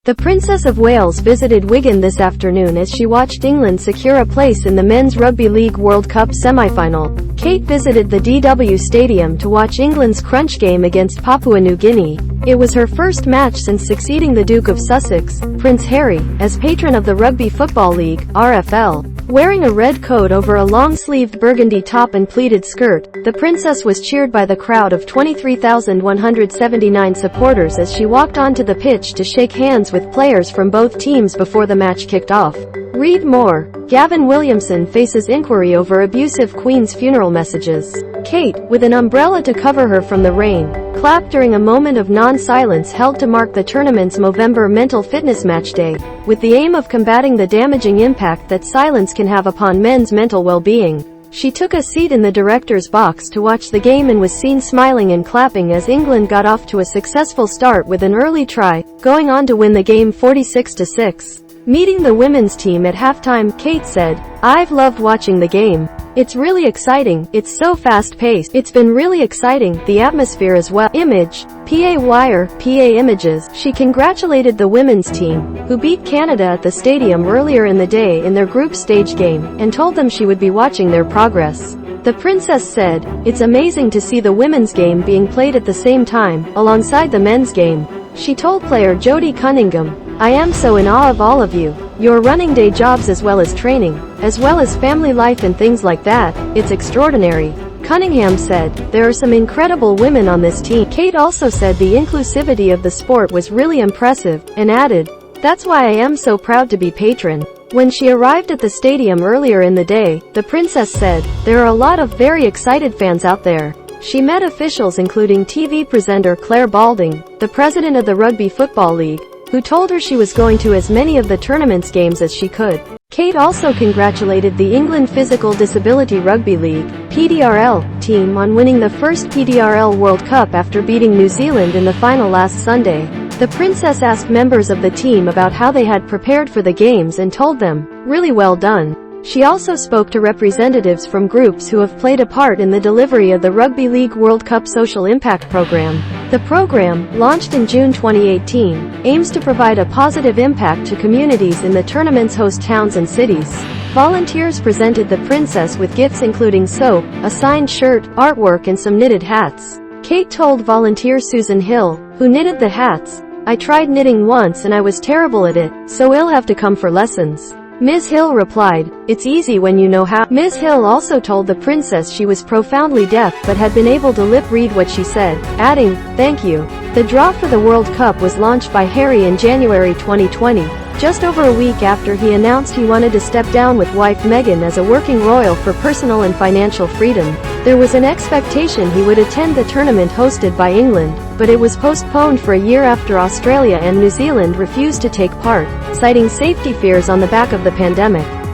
The Princess of Wales visited Wigan this afternoon as she watched England secure a place in the Men's Rugby League World Cup semi-final. Kate visited the DW Stadium to watch England's crunch game against Papua New Guinea. It was her first match since succeeding the Duke of Sussex, Prince Harry, as patron of the Rugby Football League, RFL. Wearing a red coat over a long-sleeved burgundy top and pleated skirt, the princess was cheered by the crowd of 23,179 supporters as she walked onto the pitch to shake hands with players from both teams before the match kicked off. Read more. Gavin Williamson faces inquiry over abusive Queen's funeral messages. Kate, with an umbrella to cover her from the rain, clapped during a moment of non-silence held to mark the tournament's Movember Mental Fitness Match Day, with the aim of combating the damaging impact that silence can have upon men's mental well-being. She took a seat in the director's box to watch the game and was seen smiling and clapping as England got off to a successful start with an early try, going on to win the game 46-6. Meeting the women's team at halftime, Kate said, "I've loved watching the game. It's really exciting, it's so fast-paced. It's been really exciting, the atmosphere as well." Image. PA Wire, PA Images. She congratulated the women's team, who beat Canada at the stadium earlier in the day in their group stage game, and told them she would be watching their progress. The princess said, "It's amazing to see the women's game being played at the same time, alongside the men's game." She told player Jodie Cunningam, "I am so in awe of all of you. You're running day jobs as well as training, as well as family life and things like that. It's extraordinary." Cunningham said, "There are some incredible women on this team." Kate also said the inclusivity of the sport was really impressive, and added, "That's why I am so proud to be patron." When she arrived at the stadium earlier in the day, the princess said, "There are a lot of very excited fans out there." She met officials including TV presenter Clare Balding, the president of the Rugby Football League, who told her she was going to as many of the tournament's games as she could. Kate also congratulated the England Physical Disability Rugby League, PDRL, team on winning the first PDRL World Cup after beating New Zealand in the final last Sunday. The princess asked members of the team about how they had prepared for the games and told them, "Really well done." She also spoke to representatives from groups who have played a part in the delivery of the Rugby League World Cup Social Impact Program. The program, launched in June 2018, aims to provide a positive impact to communities in the tournament's host towns and cities. Volunteers presented the princess with gifts including soap, a signed shirt, artwork and some knitted hats. Kate told volunteer Susan Hill, who knitted the hats, "I tried knitting once and I was terrible at it, so I'll have to come for lessons." Ms. Hill replied, "It's easy when you know how." Ms. Hill also told the princess she was profoundly deaf but had been able to lip read what she said, adding, "Thank you." The draw for the World Cup was launched by Harry in January 2020, just over a week after he announced he wanted to step down with wife Meghan as a working royal for personal and financial freedom. There was an expectation he would attend the tournament hosted by England, but it was postponed for a year after Australia and New Zealand refused to take part, citing safety fears on the back of the pandemic.